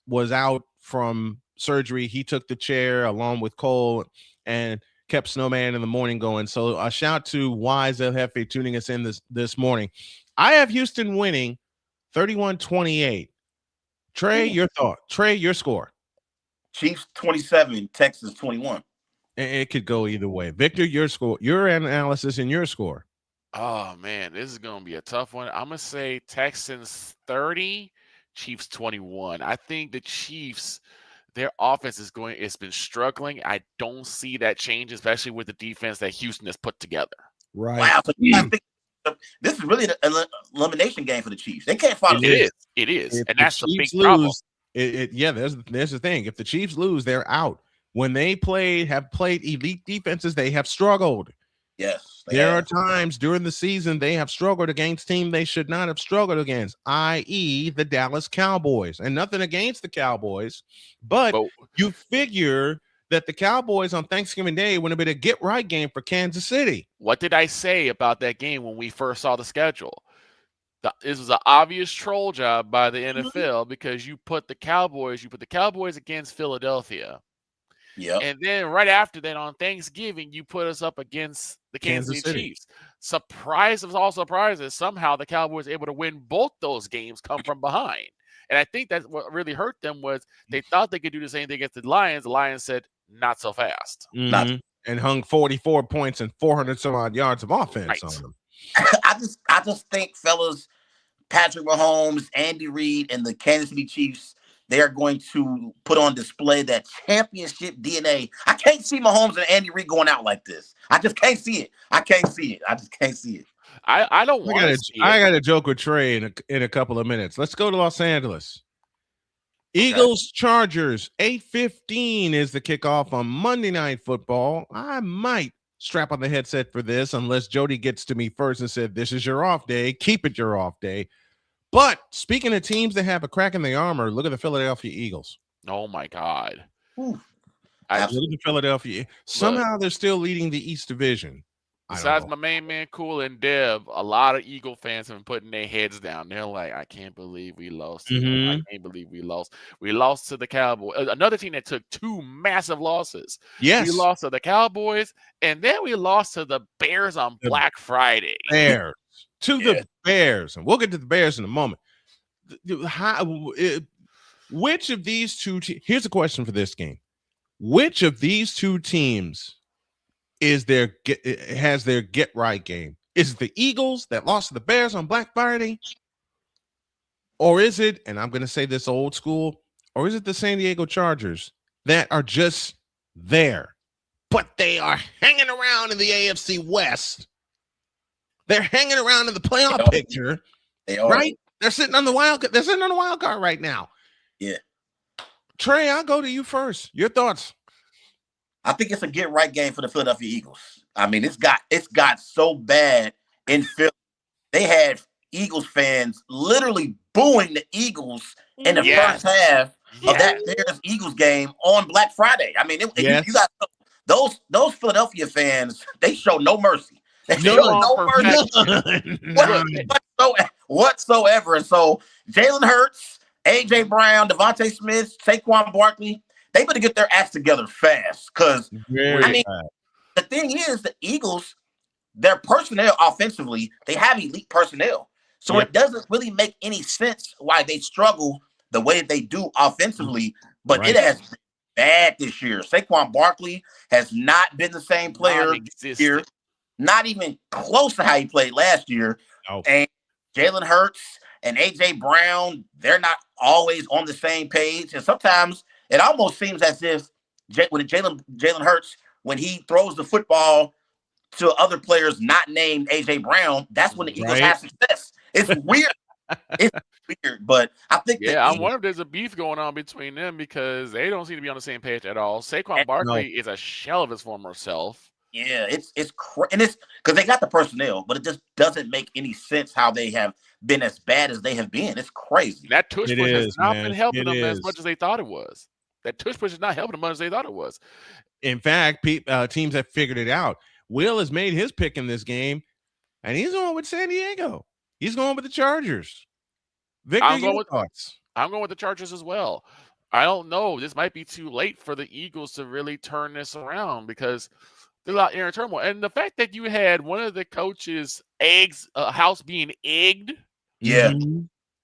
was out from surgery, he took the chair along with Cole and kept Snowman in the morning going. So a shout to Wise El Jefe tuning us in this morning. I have Houston winning 31-28. Trey, your thought. Trey, your score. Chiefs 27, Texas 21. It could go either way. Victor, your score, your analysis and your score. Oh, man, this is going to be a tough one. I'm going to say Texans 30, Chiefs 21. I think the Chiefs, their offense it's been struggling. I don't see that change, especially with the defense that Houston has put together. Right. Wow. So I think this is really an elimination game for the Chiefs. They can't follow it. It is. And that's the big problem. There's the thing. If the Chiefs lose, they're out. When they have played elite defenses, they have struggled. Yes. There are times during the season they have struggled against teams they should not have struggled against, i.e. the Dallas Cowboys. And nothing against the Cowboys, but you figure that the Cowboys on Thanksgiving Day would have been a get-right game for Kansas City. What did I say about that game when we first saw the schedule? This was an obvious troll job by the NFL because you put the Cowboys against Philadelphia. Yeah. And then right after that on Thanksgiving, you put us up against the Kansas City Chiefs. Surprise of all surprises, somehow the Cowboys were able to win both those games come from behind. And I think that's what really hurt them was they thought they could do the same thing against the Lions. The Lions said, not so fast. Mm-hmm. And hung 44 points and 400 some odd yards of offense on them. I just think, fellas, Patrick Mahomes, Andy Reid, and the Kansas City Chiefs, they are going to put on display that championship DNA. I can't see Mahomes and Andy Reid going out like this. I just can't see it. I just can't see it. I don't want to see it. I got a joke with Trey in a couple of minutes. Let's go to Los Angeles. Eagles Chargers 8:15 is the kickoff on Monday Night Football. I might strap on the headset for this unless Jody gets to me first and said, "This is your off day. Keep it your off day." But speaking of teams that have a crack in the armor, look at the Philadelphia Eagles. Oh my God. Look at the Philadelphia. Somehow they're still leading the East Division. Besides my main man, Cool and Dev, a lot of Eagle fans have been putting their heads down. They're like, I can't believe we lost. To them. I can't believe we lost. We lost to the Cowboys. Another team that took 2 massive losses. Yes. We lost to the Cowboys, and then we lost to the Bears on Black Friday. Bears. The Bears. And we'll get to the Bears in a moment. Which of these two here's a question for this game. Which of these two teams has their get right game? Is it the Eagles that lost to the Bears on Black Friday? Or is it, and I'm going to say this old school, or is it the San Diego Chargers that are just there, but they are hanging around in the AFC West? They're hanging around in the playoff picture. They are. Right? They're sitting on the wild card right now. Yeah. Trey, I'll go to you first. Your thoughts? I think it's a get right game for the Philadelphia Eagles. I mean, it's got so bad in Philly. They had Eagles fans literally booing the Eagles in the first half of that Bears Eagles game on Black Friday. I mean, you got those Philadelphia fans. They show no mercy. They show no mercy whatsoever. And so Jalen Hurts, AJ Brown, Devontae Smith, Saquon Barkley, they better get their acts together fast. Because the thing is, the Eagles, their personnel offensively, they have elite personnel. So it doesn't really make any sense why they struggle the way that they do offensively. But it has been bad this year. Saquon Barkley has not been the same player this year. Not even close to how he played last year. Oh. And Jalen Hurts and AJ Brown, they're not always on the same page. And sometimes it almost seems as if when Jalen Hurts, when he throws the football to other players not named AJ Brown, that's when the Eagles have success. It's weird. It's weird, but I think I wonder if there's a beef going on between them because they don't seem to be on the same page at all. Saquon Barkley is a shell of his former self. Yeah, and it's because they got the personnel, but it just doesn't make any sense how they have been as bad as they have been. It's crazy. That tush push has not been helping them as much as they thought it was. That tush push is not helping them as much as they thought it was. In fact, teams have figured it out. Will has made his pick in this game, and he's going with San Diego. He's going with the Chargers. Victor, I'm going with the Chargers as well. I don't know. This might be too late for the Eagles to really turn this around because there's a lot of turmoil. And the fact that you had one of the coaches' house being egged. Yeah.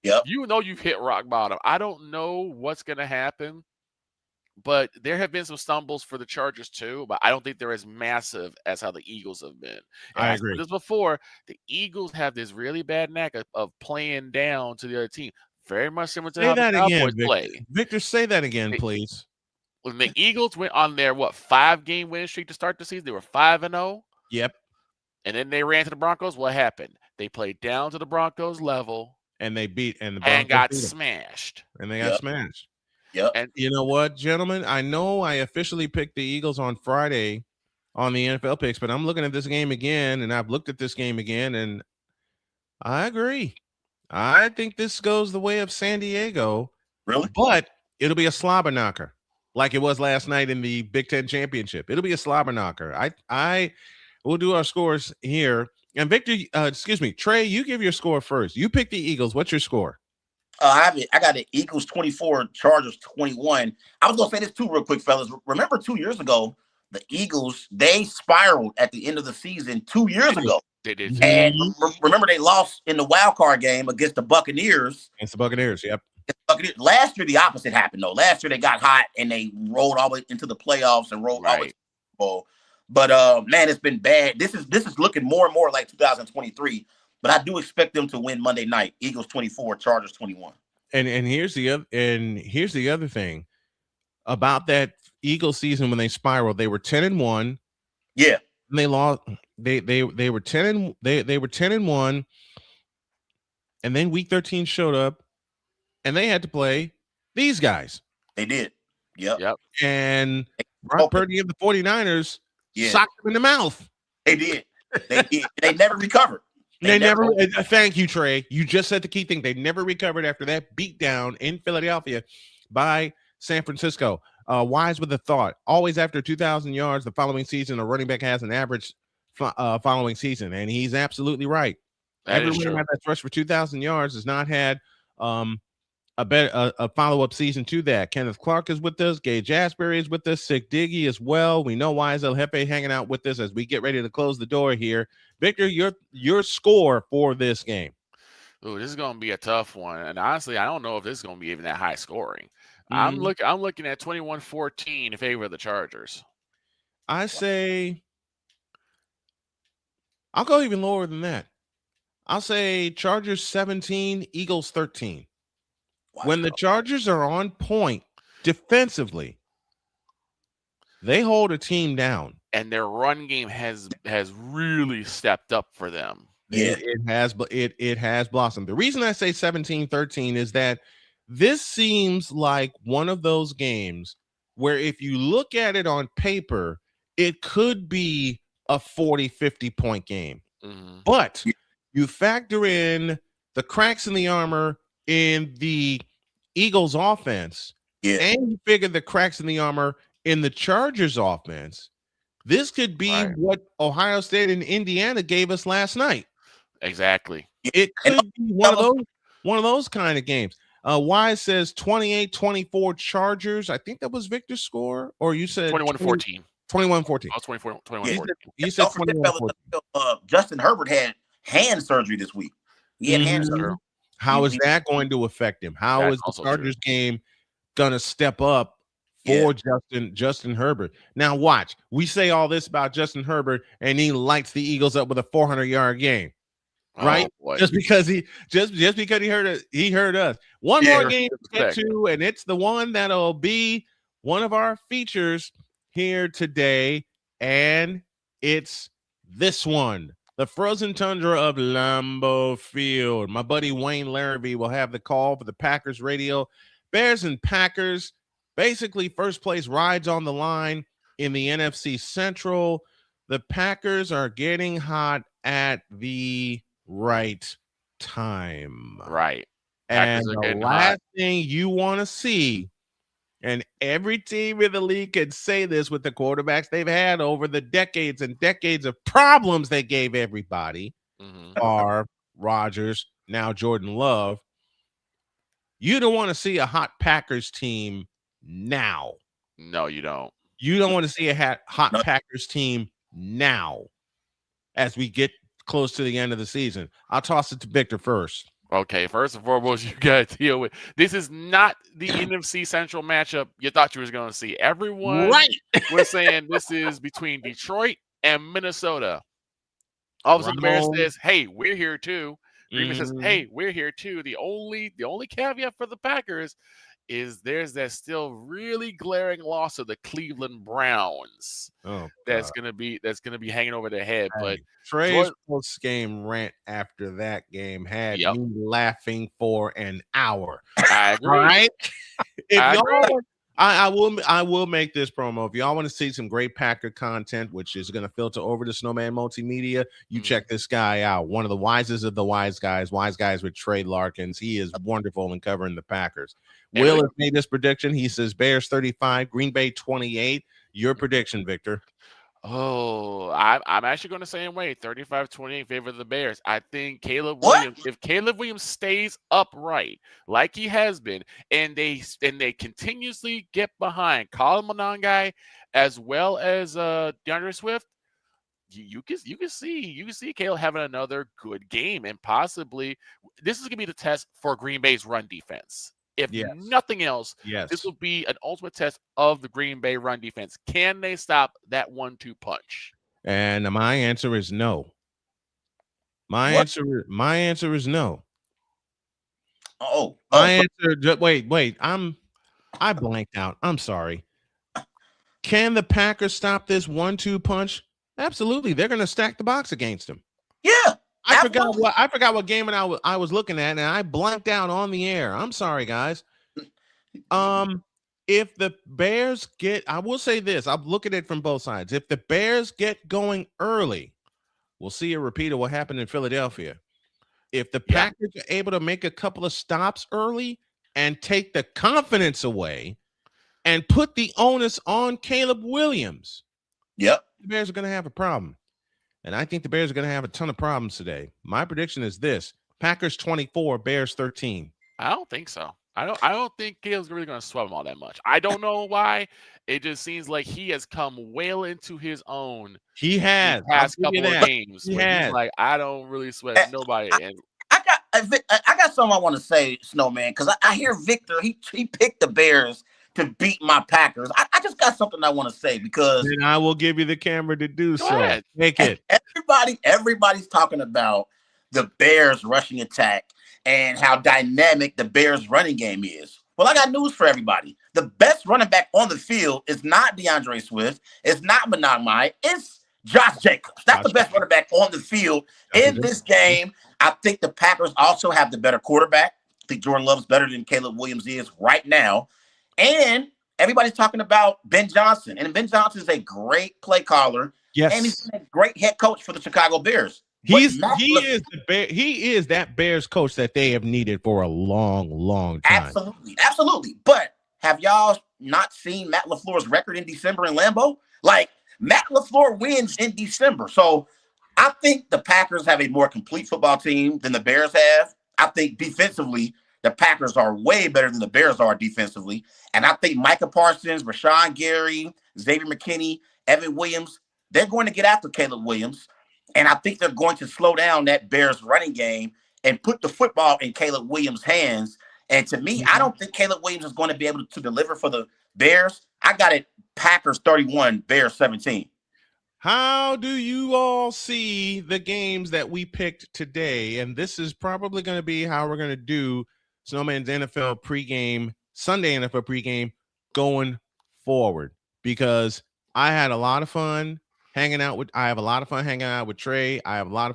Yep. You know you've hit rock bottom. I don't know what's going to happen, but there have been some stumbles for the Chargers too, but I don't think they're as massive as how the Eagles have been. And I agree. As before, the Eagles have this really bad knack of playing down to the other team. Very much similar to how the Cowboys play. Victor, say that again, please. When the Eagles went on their 5-game win streak to start the season, they were 5-0. Yep. And then they ran to the Broncos. What happened? They played down to the Broncos level, and they beat the Broncos and got smashed. And they got smashed. Yep. And you know what, gentlemen? I know I officially picked the Eagles on Friday on the NFL picks, but I'm looking at this game again, and I've looked at this game again, and I agree. I think this goes the way of San Diego. Really? But it'll be a slobber knocker. Like it was last night in the Big Ten Championship. It'll be a slobber knocker. I will do our scores here. And Victor, Trey, you give your score first. You pick the Eagles. What's your score? I got the Eagles 24, Chargers 21. I was going to say this too real quick, fellas. Remember 2 years ago, the Eagles, they spiraled at the end of the season 2 years ago. They did. And remember they lost in the wild card game against the Buccaneers. Against the Buccaneers, yep. Last year, the opposite happened, though. Last year, they got hot and they rolled all the way into the playoffs and rolled all the way to the Bowl. But, man, it's been bad. This is looking more and more like 2023. But I do expect them to win Monday night. Eagles 24, Chargers 21. And here's the other thing about that Eagles season when they spiraled. They were 10-1. Yeah. And they lost. They were 10-1. And then week 13 showed up. And they had to play these guys. They did. Yep. And Brock Purdy of the 49ers socked them in the mouth. They did. They never recovered. They never thank you, Trey. You just said the key thing. They never recovered after that beatdown in Philadelphia by San Francisco. Wise with the thought. Always after 2,000 yards the following season, a running back has an average following season, and he's absolutely right. Every running back that's rushed for 2,000 yards has not had a follow-up season to that. Kenneth Clark is with us. Gage Asbury is with us. Sick Diggy as well. We know Wise El Jefe hanging out with us as we get ready to close the door here. Victor, your score for this game. Ooh, this is going to be a tough one. And honestly, I don't know if this is going to be even that high scoring. I'm looking at 21-14 in favor of the Chargers. I say I'll go even lower than that. I'll say Chargers 17, Eagles 13. Wow. When the Chargers are on point defensively, they hold a team down. And their run game has really stepped up for them. Yeah, it has blossomed. The reason I say 17-13 is that this seems like one of those games where if you look at it on paper, it could be a 40-50 point game. But you factor in the cracks in the armor in the Eagles offense, and you figure the cracks in the armor in the Chargers offense. This could be what Ohio State and Indiana gave us last night. Exactly. It could be one of those kind of games. Wise says 28-24 Chargers. I think that was Victor's score, or you said 21-14. 21-14. Oh, 21-14. You said 21-14. Justin Herbert had hand surgery this week. He had hand surgery. How is that going to affect him? How is the Chargers game going to step up for Justin Herbert? Now watch. We say all this about Justin Herbert, and he lights the Eagles up with a 400-yard game. Right? Just because he heard us. One more game to get to, and it's the one that'll be one of our features here today, and it's this one. The frozen tundra of Lambeau Field. My buddy Wayne Larrabee will have the call for the Packers radio. Bears and Packers, basically first place rides on the line in the NFC Central. The Packers are getting hot at the right time. Right. And the last thing you want to see, and every team in the league can say this with the quarterbacks they've had over the decades and decades of problems they gave everybody, are Rodgers, now Jordan Love. You don't want to see a hot Packers team now. No, you don't. You don't want to see a hot Packers team now as we get close to the end of the season. I'll toss it to Victor first. Okay, first and foremost, you got to deal with this is not the NFC Central matchup you thought you was going to see. Everyone was saying this is between Detroit and Minnesota. All of a sudden, the Bears says, "Hey, we're here too." Green Bay says, "Hey, we're here too." The only caveat for the Packers is there's that still really glaring loss of the Cleveland Browns. That's gonna be hanging over their head. But Trey's post-game rant after that game had me laughing for an hour. I agree. All right. I will make this promo. If y'all want to see some great Packer content, which is going to filter over to Snowman Multimedia, you check this guy out. One of the wisest of the wise guys with Trey Larkins. He is wonderful in covering the Packers. Will has made this prediction. He says Bears 35, Green Bay 28. Your prediction, Victor? Oh, I'm actually going the same way. 35-28 in favor of the Bears. I think if Caleb Williams stays upright like he has been, and they continuously get behind Colin Monangai as well as DeAndre Swift, you can see Caleb having another good game, and possibly this is going to be the test for Green Bay's run defense. If nothing else, this will be an ultimate test of the Green Bay run defense. Can they stop that 1-2 punch? And my answer is no. My answer is no. Answer. Wait. I blanked out. I'm sorry. Can the Packers stop this 1-2 punch? Absolutely. They're going to stack the box against them. Yeah. I forgot what game I was looking at, and I blanked out on the air. I'm sorry, guys. If the Bears I will say this, I'm looking at it from both sides. If the Bears get going early, we'll see a repeat of what happened in Philadelphia. If the Packers are able to make a couple of stops early and take the confidence away and put the onus on Caleb Williams, the Bears are going to have a problem. And I think the Bears are going to have a ton of problems today. My prediction is this: Packers 24, Bears 13. I don't think so. I don't think Caleb's really going to swell him all that much. I don't know why. It just seems like he has come well into his own. He has. Past couple of games. He's like, I don't really sweat nobody. I got something I want to say, Snowman, because I hear Victor. He picked the Bears to beat my Packers. I just got something I want to say because then I will give you the camera to do so. Ahead. Make it. Everybody's talking about the Bears rushing attack and how dynamic the Bears running game is. Well, I got news for everybody. The best running back on the field is not DeAndre Swift. It's not Manamai. It's Josh Jacobs. That's the best running back on the field in this game. I think the Packers also have the better quarterback. I think Jordan Love's better than Caleb Williams is right now. And everybody's talking about Ben Johnson. And Ben Johnson is a great play caller. Yes. And he's a great head coach for the Chicago Bears. He is that Bears coach that they have needed for a long, long time. Absolutely. But have y'all not seen Matt LaFleur's record in December in Lambeau? Like, Matt LaFleur wins in December. So I think the Packers have a more complete football team than the Bears have. I think defensively, the Packers are way better than the Bears are defensively. And I think Micah Parsons, Rashawn Gary, Xavier McKinney, Evan Williams, they're going to get after Caleb Williams. And I think they're going to slow down that Bears running game and put the football in Caleb Williams' hands. And to me, I don't think Caleb Williams is going to be able to deliver for the Bears. I got it Packers 31, Bears 17. How do you all see the games that we picked today? And this is probably going to be how we're going to do Snowman's NFL pregame, Sunday NFL pregame going forward, because I had a lot of fun hanging out with Trey. I have a lot of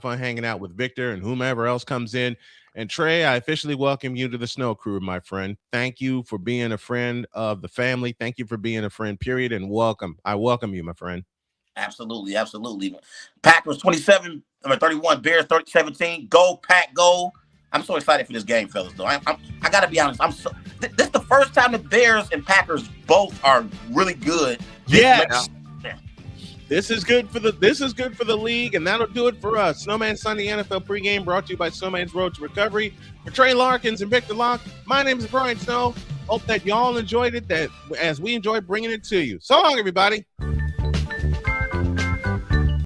fun hanging out with Victor and whomever else comes in. And Trey, I officially welcome you to the Snow Crew, my friend. Thank you for being a friend of the family. Thank you for being a friend, period. And welcome. I welcome you, my friend. Absolutely. Packers 31, Bears 17. Go, Pack, go. I'm so excited for this game, fellas, though. I got to be honest. This is the first time the Bears and Packers both are really good. Yes. This is good for the league, and that'll do it for us. Snowman Sunday NFL pregame brought to you by Snowman's Road to Recovery. For Trey Larkins and Victor Locke, my name is Brian Snow. Hope that y'all enjoyed it, that as we enjoyed bringing it to you. So long, everybody.